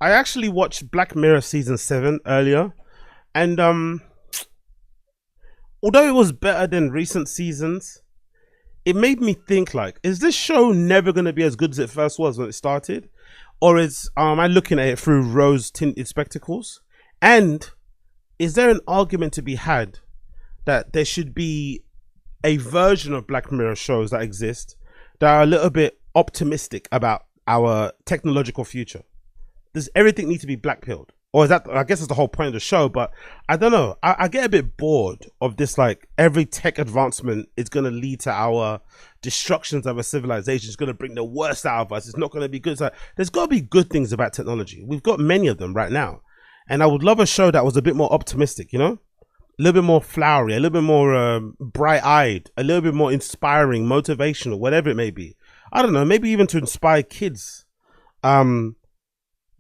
I actually watched Black Mirror season 7 earlier, and although it was better than recent seasons, it made me think like, is this show never going to be as good as it first was when it started, or is I looking at it through rose tinted spectacles? And is there an argument to be had that there should be a version of Black Mirror shows that exist that are a little bit optimistic about our technological future? Does everything need to be black pilled? Or is that, I guess, is the whole point of the show, but I don't know. I get a bit bored of this, like, every tech advancement is going to lead to our destructions of a civilization. It's going to bring the worst out of us. It's not going to be good. So there's got to be good things about technology. We've got many of them right now. And I would love a show that was a bit more optimistic, you know? A little bit more flowery, a little bit more bright-eyed, a little bit more inspiring, motivational, whatever it may be. I don't know, maybe even to inspire kids.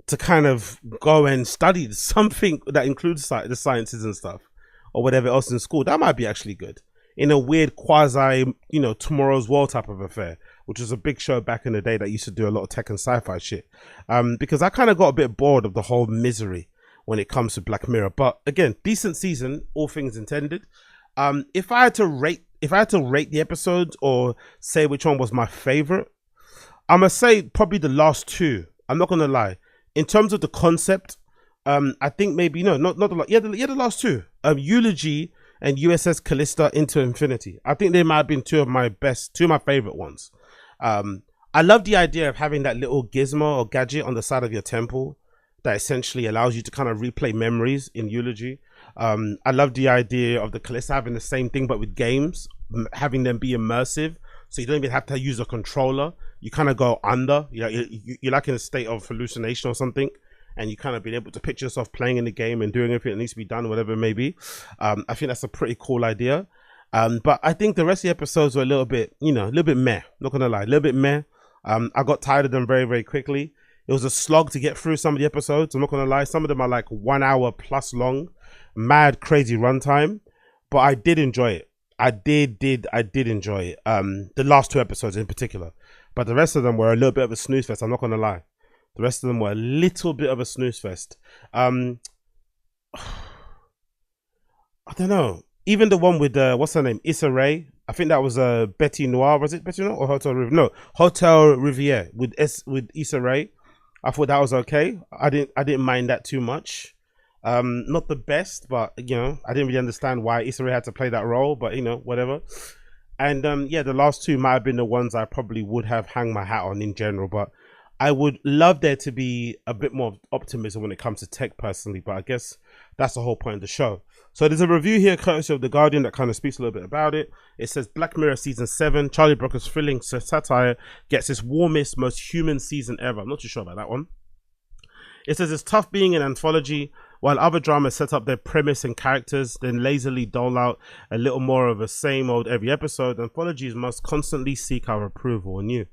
To kind of go and study something that includes the sciences and stuff, or whatever else in school. That might be actually good in a weird quasi, Tomorrow's World type of affair, which was a big show back in the day that used to do a lot of tech and sci-fi shit. Because I kind of got a bit bored of the whole misery when it comes to Black Mirror. But again, decent season, all things intended. If I had to rate the episodes or say which one was my favorite, I'm gonna say probably the last two. I'm not gonna lie. In terms of the concept, I think maybe not the last two. Eulogy and USS Callista into Infinity. I think they might have been two of my favorite ones. I love the idea of having that little gizmo or gadget on the side of your temple that essentially allows you to kind of replay memories in Eulogy. I love the idea of the Callista having the same thing but with games, having them be immersive. So you don't even have to use a controller. You kind of go under, you're like in a state of hallucination or something, and you kind of been able to picture yourself playing in the game and doing everything that needs to be done, whatever it may be. I think that's a pretty cool idea. But I think the rest of the episodes were a little bit meh. Not gonna lie, a little bit meh. I got tired of them very, very quickly. It was a slog to get through some of the episodes. I'm not gonna lie, some of them are like 1 hour plus long, mad crazy runtime. But I did enjoy it. I did enjoy it. The last two episodes in particular. But the rest of them were a little bit of a snooze fest. I'm not going to lie. The rest of them were a little bit of a snooze fest. I don't know. Even the one with, what's her name? Issa Rae. I think that was Betty Noir. Was it Betty Noir or Hotel Riviere? No, Hotel Riviere with Issa Rae. I thought that was okay. I didn't mind that too much. Not the best, but I didn't really understand why Issa Rae had to play that role, but whatever. And the last two might have been the ones I probably would have hung my hat on in general, but I would love there to be a bit more optimism when it comes to tech personally, but I guess that's the whole point of the show. So there's a review here courtesy of The Guardian that kind of speaks a little bit about it. It says Black Mirror season 7, Charlie Brooker's thrilling satire gets its warmest, most human season ever. I'm not too sure about that one. It says it's tough being an anthology. While other dramas set up their premise and characters, then lazily dole out a little more of the same old every episode, anthologies must constantly seek our approval anew.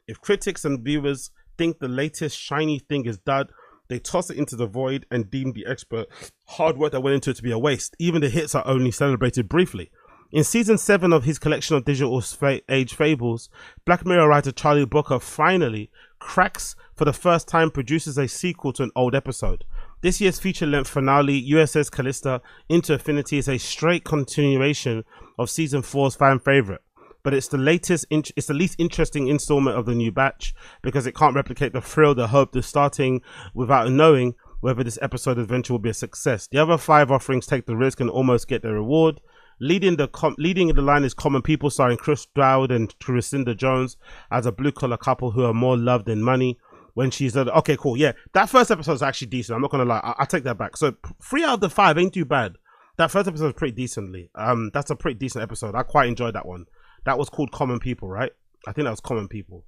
If critics and viewers think the latest shiny thing is dud, they toss it into the void and deem the expert hard work that went into it to be a waste. Even the hits are only celebrated briefly. In season 7 of his collection of digital age fables, Black Mirror writer Charlie Brooker finally cracks for the first time produces a sequel to an old episode. This year's feature-length finale, USS Callista Into Infinity, is a straight continuation of season 4's fan favorite, but it's the least interesting installment of the new batch because it can't replicate the thrill, the hope, the starting without knowing whether this episode adventure will be a success. The other 5 offerings take the risk and almost get their reward. Leading the line is Common People, starring Chris Dowd and Lucinda Jones as a blue-collar couple who are more love than money. When she's okay, cool, yeah, that first episode is actually decent. I'm not gonna lie, I take that back. So 3 out of the 5 ain't too bad. That first episode is pretty decently. That's a pretty decent episode. I quite enjoyed that one. That was called Common People, right? I think that was Common People.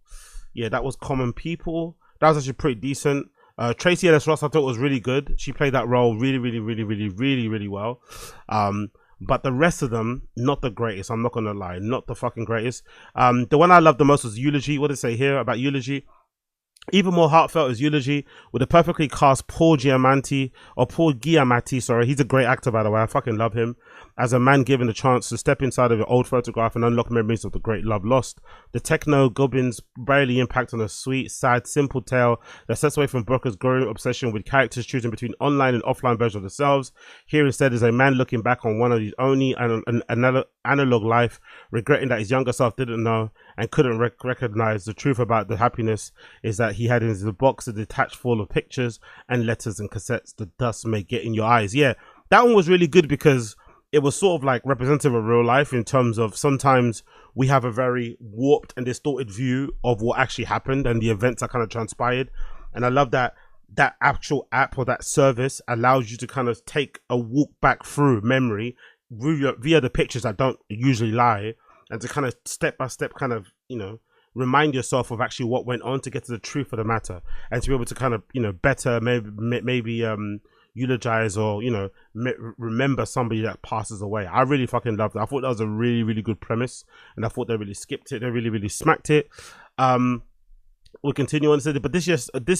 Yeah, that was Common People. That was actually pretty decent. Tracy Ellis Ross, I thought was really good. She played that role really, really, really, really, really, really well. But the rest of them, not the greatest. I'm not gonna lie, not the fucking greatest. The one I loved the most was Eulogy. What did it say here about Eulogy? Even more heartfelt is Eulogy with a perfectly cast Paul Giamatti, sorry. He's a great actor, by the way. I fucking love him. As a man given the chance to step inside of an old photograph and unlock memories of the great love lost. The techno gubbins barely impact on a sweet, sad, simple tale that sets away from Brooker's growing obsession with characters choosing between online and offline versions of themselves. Here instead is a man looking back on one of his only analog life, regretting that his younger self didn't know and couldn't recognize the truth about the happiness is that he had in his box a detached full of pictures and letters and cassettes the dust may get in your eyes. Yeah, that one was really good because it was sort of like representative of real life in terms of sometimes we have a very warped and distorted view of what actually happened and the events that kind of transpired. And I love that that actual app or that service allows you to kind of take a walk back through memory via the pictures that don't usually lie, and to kind of step by step kind of, you know, remind yourself of actually what went on to get to the truth of the matter, and to be able to kind of, you know, better maybe eulogize or, you know, remember somebody that passes away. I really fucking loved it. I thought that was a really, really good premise, and I thought they really skipped it. They really, really smacked it. We'll continue on to say, but this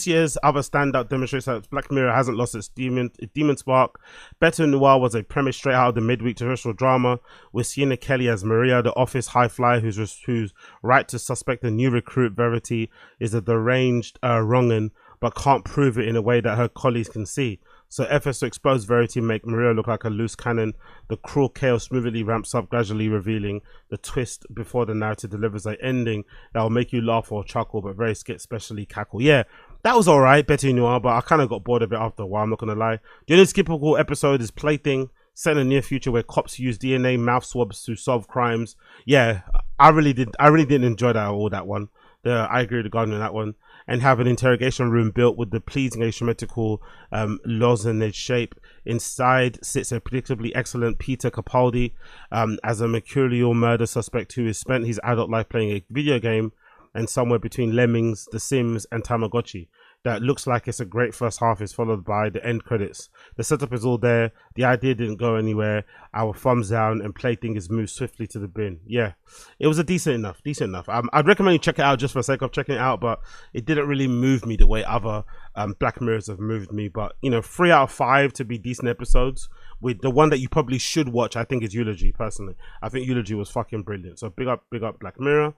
year's other standout demonstrates that Black Mirror hasn't lost its demon spark. Better Noir was a premise straight out of the midweek terrestrial drama with Sienna Kelly as Maria, the office high flyer who's right to suspect a new recruit Verity is a deranged wrong'un, but can't prove it in a way that her colleagues can see. So efforts to expose Verity make Maria look like a loose cannon. The cruel chaos smoothly ramps up, gradually revealing the twist before the narrative delivers an ending that will make you laugh or chuckle, but very especially cackle. Yeah, that was alright, Betty Noir, but I kind of got bored of it after a while, I'm not going to lie. The only skippable episode is Plaything, set in the near future where cops use DNA mouth swabs to solve crimes. Yeah, I really didn't enjoy that at all, that one. I agree with the garden on that one. And have an interrogation room built with the pleasing asymmetrical lozenge shape. Inside sits a predictably excellent Peter Capaldi as a mercurial murder suspect who has spent his adult life playing a video game and somewhere between Lemmings, The Sims, and Tamagotchi. That looks like it's a great first half is followed by the end credits. The setup is all there. The idea didn't go anywhere. Our thumbs down, and Plaything is moved swiftly to the bin. Yeah, it was a decent enough. I'd recommend you check it out just for the sake of checking it out, but it didn't really move me the way other Black Mirrors have moved me. But, you know, 3 out of 5 to be decent episodes. With the one that you probably should watch, I think, is Eulogy. Personally, I think Eulogy was fucking brilliant. So big up Black Mirror.